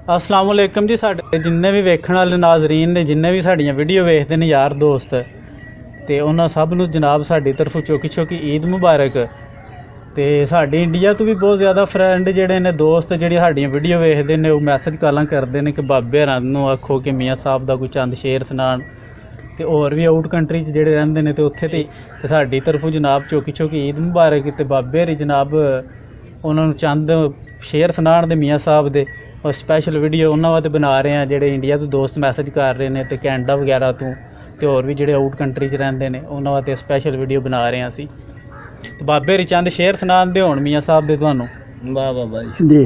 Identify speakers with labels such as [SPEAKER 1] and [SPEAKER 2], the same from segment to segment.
[SPEAKER 1] अस्सलाम वालेकुम जी। साडे जिन्ने भी वेखण वाले नाजरीन ने, जिन्ने भी साडियां वीडियो वेखदे ने यार दोस्त, ते उन्हां सब नूं जनाब साडी तरफों चौकी चौकी ईद मुबारक। ते साडे इंडिया तो भी बहुत ज़्यादा फ्रेंड जिहड़े ने, दोस्त जिहड़े साडियां वीडियो वेखदे ने, वो मैसेज कालां करदे ने कि बाबे हरां नूं आखो कि मियाँ साहब दा कोई चंद शेर सुनान। ते होर भी आउट कंट्री च जिहड़े रहिंदे ने ते उत्थे ते साडी तरफों जनाब चौकी चौकी ईद मुबारक। ते बाबे हरी जनाब उन्हां नूं चंद शेर सुनान दे मियाँ साहब दे, और स्पैशल वीडियो उन्होंने वास्ते बना रहे हैं जिहड़े इंडिया तो दोस्त मैसेज कर रहे हैं, तो कैनेडा वगैरह तो होर भी जिहड़े आउट कंट्री च रहिंदे ने उन्होंने वास्ते स्पैशल वीडियो बना रहे हैं असी। तो बाबे हरी चंद शेर सुनांदे होण मियाँ साहब दे तुहानूं। वाह बाबा जी।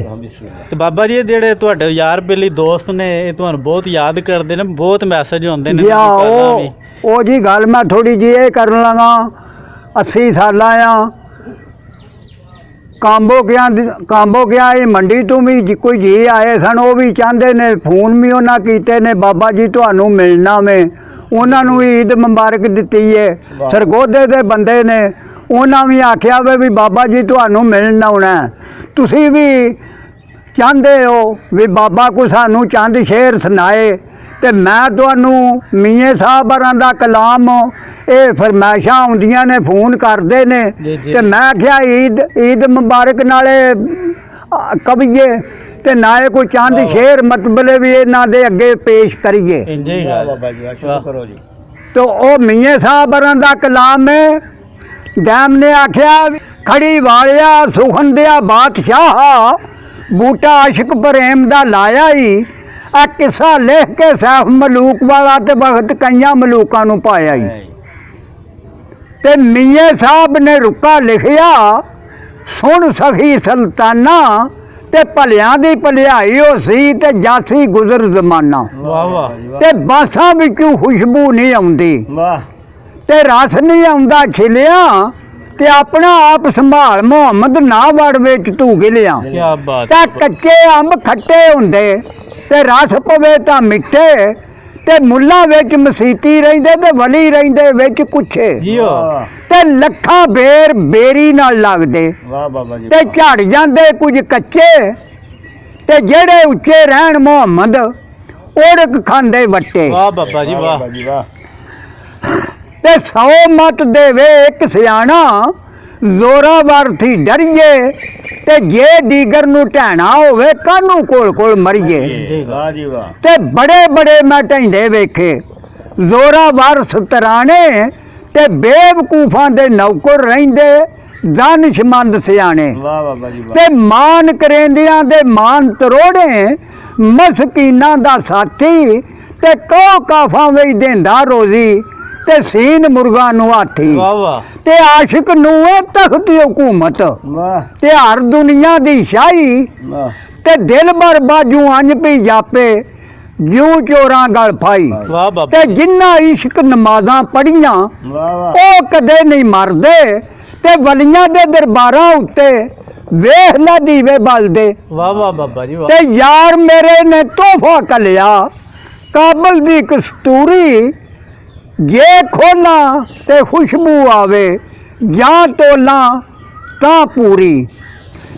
[SPEAKER 1] तो बाबा जी जिहड़े तुहाडे यार बेली दोस्त ने, ये तुहानूं बहुत याद करते हैं, बहुत मैसेज आउंदे ने।
[SPEAKER 2] ओ जी गल मैं थोड़ी जी ये करन लगा, 80 साल आ कांबो गया ये मंडी तो भी कोई जी आए सन, वो भी चाहते ने, फोन भी उन्हें कीते ने, बाबा जी तुहानू मिलना में, उन्होंने भी ईद मुबारक दी है। सरगोधे के बंदे ने, उन्हें भी आख्या भी बाबा जी तुहानू मिलना आना, तुसी भी चाहते हो भी बाबा को सानू चंद शेर सुनाए। तो मैं तुहानू मियाँ साहब हरां दा कलाम ये फरमाइशां आउंदियां ने, फोन करते ने, तो मैं क्या ईद मुबारक नाले कविए ते नाले कोई चंद शेर मतलब भी इन्हां दे अगे पेश करिए। तो ओ मियाँ साहब हरां दा कलाम है। डैम ने आख्या खड़ी वालिया सुखन दिया बादशाह, बूटा आशिक प्रेम दा लाया ही, आ किस्सा लिख के सैफ मलूक वाला ते वक्त कई मलूकों नूं पाया ही। ते मियाँ साहब ने रुका लिखिया, सुन सखी सुल्ताना, ते भलियां दी भलियाई हो सी ते जासी गुजर जमाना। ते बासां विचों खुशबू नहीं आउंदी, ते रस नहीं आउंदा खिलिया, ते अपना आप संभाल मुहम्मद ना वड़ विच तू गिलिया। ते कच्चे अंब खट्टे हुंदे ते रस पवे तां मिठे, ते मुल्लां विच मसीती रहिंदे ते वली रहिंदे विच कुछे, ते लखां बेर बेरी नाल लगदे, ते झड़ जांदे कुछ कच्चे, ते जेड़े उच्चे रहण मुहम्मद ओड़क खांदे वट्टे। ते 100 मत देवे एक सियाणा, जोरावर थी डरिए, ते जे दीगर नूं ढैणा होवे कानू कोल कोल मरिए। ते बड़े बड़े मैं ढैंदे वेखे, जोरावर सतराने, ते बेवकूफां दे नौकर रहिंदे दानिशमंद सियाणे। ते मान करेंदियां दे मान तरोड़े, मसकीनां दा साथी, ते कौ काफां विच देंदा रोजी, ते सीन मुर्गा नूं हाथी। ते आशिक नूं है तख्त हुकूमत, ते हर दुनिया दी शाही, ते दिल भर बाजू अंज पी जापे, जू चोरां गल फाई। ते जिन्ना इश्क नमाज़ां पढ़ियां ओ कदे नहीं मरदे, ते वलियां दे दरबारां उत्ते वेख ला दीवे बलदे। ते यार मेरे ने तोहफा कलिया, काबल दी कस्तूरी, जे खोला ते खुशबू आवे, जां तोला तां पूरी।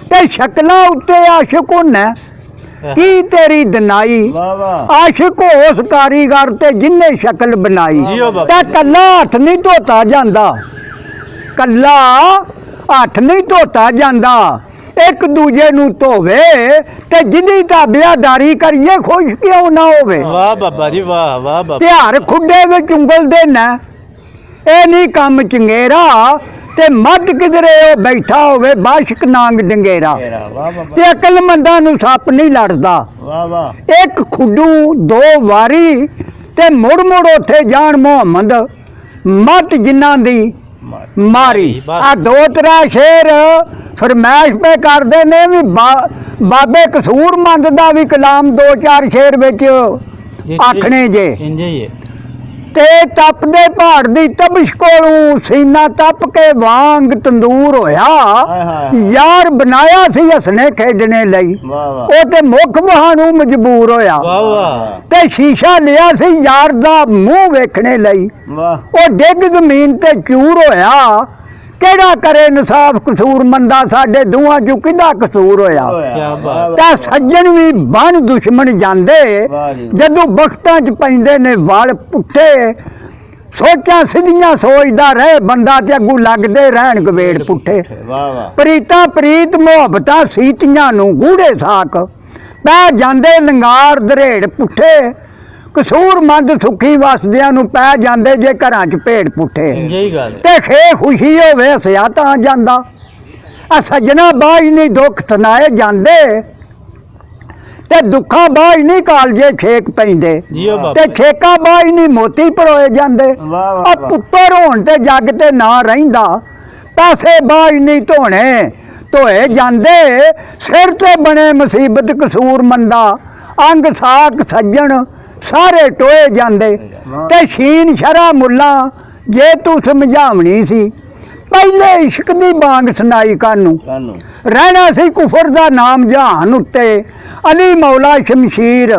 [SPEAKER 2] ते शक्लां उत्ते आशिक होना की तेरी दनाई, आशिक उस कारीगर ते जिन्ने शक्ल बनाई। ते कल्ला हथ नहीं धोता जांदा, कल्ला हथ नहीं धोता जांदा, एक दूजे नूं धोवे, ते जिदी ताबियादारी करिए खुश क्यों ना होवे। ते हर खुडे विच उंगल देना, ए नहीं कम चंगेरा, ते मध किधरे ओ बैठा होवे बाशिक नांग डंगेरा। ते अकलमंदां नूं सप नहीं लड़दा, एक खुडू दो वारी, ते मुड़ मुड़ उथे जान मुहम्मद, मत जिन्हां दी मारी। आ दो त्रै शेर फरमैश पे करते ने भी बाबे कसूरमंद दा भी कलाम 2-4 शेर विच आखने जे। ते तपदे पहाड़ दी तबश कोलों सीना तप के वांग तंदूर होया, यार बनाया सी हसने खेडने लई, ओ ते मुख वहानू मजबूर होया। ते शीशा लिया सी यार दा मुंह वेखने लई, ओ डिग जमीन ते चूर होया, ਕਿਹੜਾ ਕਰੇ ਇਨਸਾਫ ਕਸੂਰ ਮੰਦਾ ਸਾਡੇ ਦੋਹਾਂ ਚੋਂ ਕਿਹਦਾ ਕਸੂਰ ਹੋਇਆ
[SPEAKER 1] ਕਿਆ ਬਾਤ
[SPEAKER 2] ਤਾਂ ਸੱਜਣ ਵੀ ਬਣ ਦੁਸ਼ਮਣ ਜਾਂਦੇ ਜਦੋਂ ਬਖਤਾਂ 'ਚ ਪੈਂਦੇ ਨੇ ਵਾਲ ਪੁੱਠੇ ਸੋਚਾਂ ਸਿੱਧੀਆਂ ਸੋਚਦਾ ਰਹੇ ਬੰਦਾ ਤੇ ਅੱਗੂ ਲੱਗਦੇ ਰਹਿਣ ਗਵੇੜ ਪੁੱਠੇ ਪ੍ਰੀਤਾਂ ਪ੍ਰੀਤ ਮੁਹੱਬਤਾਂ ਸੀਤੀਆਂ ਨੂੰ ਗੂੜੇ ਸਾਕ ਪੈ ਜਾਂਦੇ ਲੰਗਾਰ ਦਰੇੜ ਪੁੱਠੇ ਕਸੂਰਮੰਦ ਸੁਖੀ ਵਸਦਿਆਂ ਨੂੰ ਪੈ ਜਾਂਦੇ ਜੇ ਘਰਾਂ 'ਚ ਭੇੜ ਪੁੱਠੇ
[SPEAKER 1] ਜਈ ਗੱਲ
[SPEAKER 2] ਤੇ ਖੇ ਖੁਸ਼ੀ ਹੋਵੇ ਹੱਸਿਆ ਤਾਂ ਜਾਂਦਾ ਆ ਸੱਜਣਾ ਬਾਝ ਨਹੀਂ ਦੁੱਖ ਤਨਾਏ ਜਾਂਦੇ ਤੇ ਦੁੱਖਾਂ ਬਾਝ ਨਹੀਂ ਕਾਲਜੇ ਛੇਕ ਪੈਂਦੇ
[SPEAKER 1] ਜੀਓ ਬਾਬਾ
[SPEAKER 2] ਤੇ ਛੇਕਾਂ ਬਾਝ ਨਹੀਂ ਮੋਤੀ ਪਰੋਏ ਜਾਂਦੇ ਆ ਪੁੱਤਰ ਹੋਣ ਤੇ ਜੱਗ ਤੇ ਨਾ ਰਹਿੰਦਾ ਪੈਸੇ ਬਾਝ ਨਹੀਂ ਧੋਣੇ ਧੋਏ ਜਾਂਦੇ ਸਿਰ ਤੇ ਬਣੇ ਮੁਸੀਬਤ ਕਸੂਰ ਮੰਦਾ ਅੰਗ ਸਾਕ ਸੱਜਣ ਸਾਰੇ ਟੋਏ ਜਾਂਦੇ ਤੇ ਸ਼ੀਨ ਸ਼ਰਾ ਮੁੱਲਾ ਜੇ ਤੂੰ ਸਮਝਾਵਣੀ ਸੀ ਪਹਿਲੇ ਇਸ਼ਕ ਦੀ ਬਾਂਗ ਸੁਣਾਈ ਕਾਨੂੰ ਰਹਿਣਾ ਸੀ ਕੁਫਰ ਦਾ ਨਾਮ ਜਹਾਨ ਉੱਤੇ ਅਲੀ ਮੌਲਾ ਸ਼ਮਸ਼ੀਰ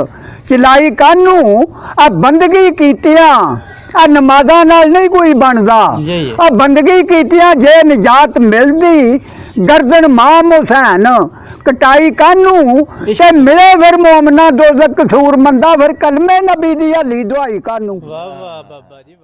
[SPEAKER 2] ਚਲਾਈ ਕਾਨੂੰ ਆ ਬੰਦਗੀ ਕੀਤੀਆਂ ਆ ਨਮਾਜ਼ਾਂ ਨਾਲ ਨਹੀਂ ਕੋਈ ਬਣਦਾ ਆ ਬੰਦਗੀ ਕੀਤੀਆਂ ਜੇ ਨਜਾਤ ਮਿਲਦੀ ਗਰਦਨ ਮਾਮ ਹੁਸੈਨ ਕਟਾਈ ਕਾਨੂੰ ਤੇ ਮਿਲੇ ਫਿਰ ਮੋਮਨਾ ਦੋਜ਼ਖ ਕਸੂਰ ਮੰਦਾ ਫਿਰ ਕਲਮੇ ਨਬੀ ਦੀ ਹਲੀ ਦੁਆਈ ਕਾਨੂੰ
[SPEAKER 1] ਵਾਹ ਵਾਹ ਬਾਬਾ ਜੀ।